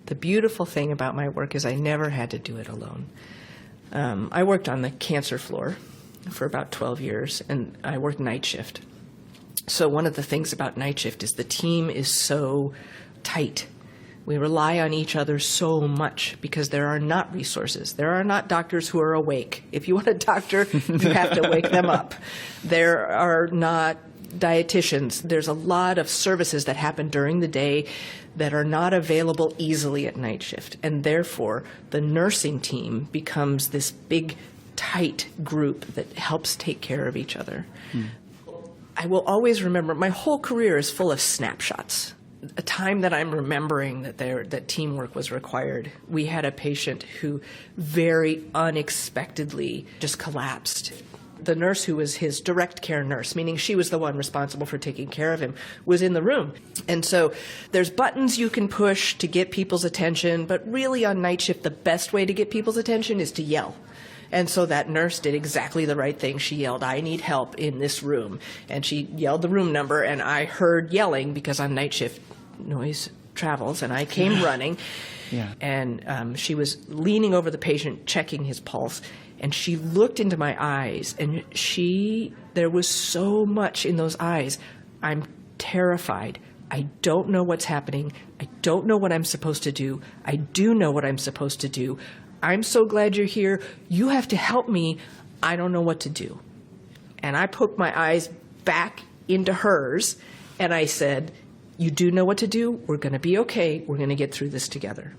The beautiful thing about my work is I never had to do it alone. I worked on the cancer floor for about 12 years, and I worked night shift. So one of the things about night shift is the team is so tight. We rely on each other so much because there are not resources. There are not doctors who are awake. If you want a doctor, you have to wake them up. There are not dietitians. There's a lot of services that happen during the day that are not available easily at night shift. And therefore, the nursing team becomes this big, tight group that helps take care of each other. I will always remember, my whole career is full of snapshots. A time that I'm remembering that teamwork was required. We had a patient who very unexpectedly just collapsed. The nurse who was his direct care nurse, meaning she was the one responsible for taking care of him, was in the room. And so there's buttons you can push to get people's attention, but really on night shift, the best way to get people's attention is to yell. And so that nurse did exactly the right thing. She yelled, "I need help in this room." And she yelled the room number, and I heard yelling because on night shift, noise travels, and I came running. Yeah. And she was leaning over the patient, checking his pulse, and she looked into my eyes, and there was so much in those eyes. I'm terrified. I don't know what's happening. I don't know what I'm supposed to do. I do know what I'm supposed to do. I'm so glad you're here. You have to help me. I don't know what to do. And I poked my eyes back into hers, and I said, "You do know what to do. We're going to be okay. We're going to get through this together."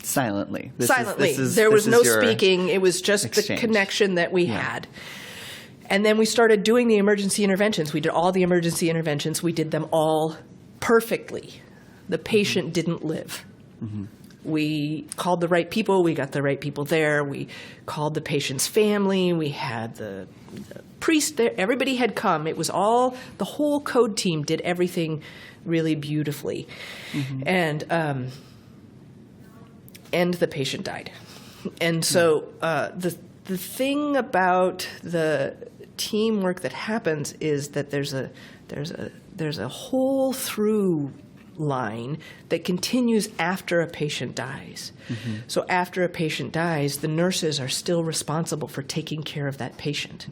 Silently. Silently. There was no speaking. It was just the connection that we had. And then we started doing the emergency interventions. We did all the emergency interventions. We did them all perfectly. The patient didn't live. We called the right people. We got the right people there. We called the patient's family. We had the priest there. Everybody had come. It was all, the whole code team did everything really beautifully. And the patient died. And so the thing about the teamwork that happens is that there's a whole through line that continues after a patient dies. So after a patient dies, the nurses are still responsible for taking care of that patient.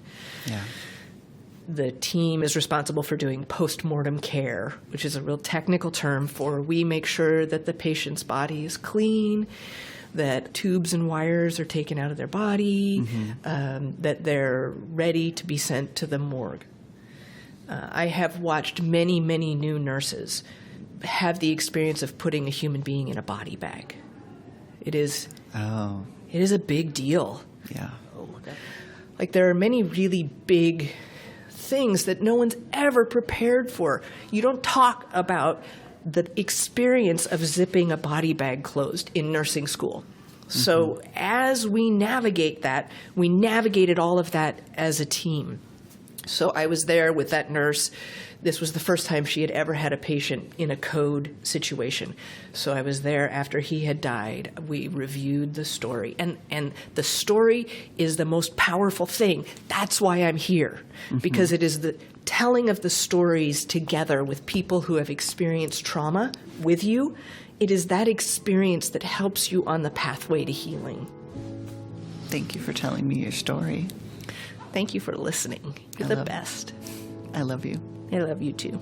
The team is responsible for doing post-mortem care, which is a real technical term for we make sure that the patient's body is clean, that tubes and wires are taken out of their body, that they're ready to be sent to the morgue. I have watched many, many new nurses have the experience of putting a human being in a body bag. It is a big deal. Like there are many really big things that no one's ever prepared for. You don't talk about the experience of zipping a body bag closed in nursing school. So as we navigate that, we navigated all of that as a team. So I was there with that nurse. This was the first time she had ever had a patient in a code situation. So I was there after he had died. We reviewed the story. And the story is the most powerful thing. That's why I'm here, because it is the telling of the stories together with people who have experienced trauma with you. It is that experience that helps you on the pathway to healing. Thank you for telling me your story. Thank you for listening. You're the best. I love you. I love you too.